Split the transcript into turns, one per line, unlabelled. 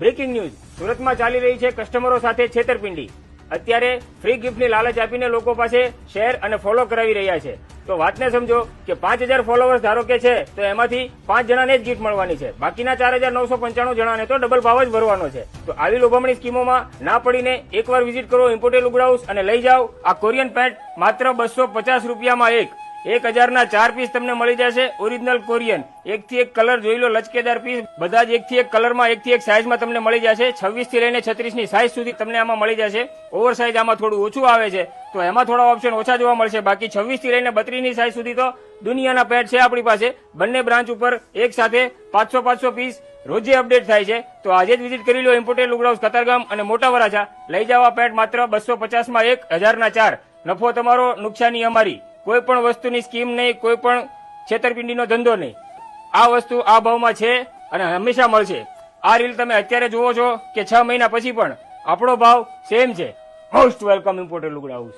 Breaking news સુરતમાં ચાલી રહી છે કસ્ટમરો સાથે છેતરપિંડી। અત્યારે ફ્રી ગિફ્ટની લાલચ આપીને લોકો પાસે શેર અને ફોલો કરાવી રહ્યા છે। તો વાતને સમજો કે 5000 ફોલોવર્સ ધારો કે છે તો એમાંથી 5 જણાને જ ગિફ્ટ મળવાની છે, બાકીના 4995 જણાને તો ડબલ ભાવ જ ભરવાનો છે। તો આવી લોભામણી સ્કીમોમાં ના પડીને એકવાર વિઝિટ કરો ઇમ્પોર્ટેડ લુગડા હાઉસ અને લઈ જાઓ આ કોરિયન પેન્ટ માત્ર 250 રૂપિયામાં એક। 1000ના 4 પીસ તમને મળી જશે ઓરિજિનલ કોરિયન। એકથી એક કલર જોઈ લો, લચકેદાર પીસ બધા જ એકથી એક કલરમાં એકથી એક સાઈઝમાં તમને મળી જશે। 26 થી લઈને 36 ની સાઈઝ સુધી તમને આમાં મળી જશે। ઓવર સાઈઝ આમાં થોડું ઓછું આવે છે તો એમાં થોડા ઓપ્શન ઓછા જોવા મળશે, બાકી 26 થી લઈને 32 ની સાઈઝ સુધી તો દુનિયાના પેન્ટ છે આપણી પાસે। બંને બ્રાન્ચ ઉપર એક સાથે 500 પીસ રોજે અપડેટ થાય છે। તો આજે જ વિઝિટ કરી લો ઇમ્પોર્ટેડ લુગડા હાઉસ કતારગામ અને મોટા વરાછા। લઈ જાવ આ પેન્ટ માત્ર 250માં એક, 1000ના 4। નફો તમારો, નુકસાની અમારી। કોઈ પણ વસ્તુની સ્કીમ નહીં, કોઈ પણ છેતરપિંડીનો ધંધો નહીં। આ વસ્તુ આ ભાવમાં છે અને હંમેશા મળશે। આ રીલ તમે અત્યારે જુઓ છો કે 6 મહિના પછી પણ આપણો ભાવ સેમ છે। મોસ્ટ વેલકમ ઇમ્પોર્ટેડ લુગડા હાઉસ।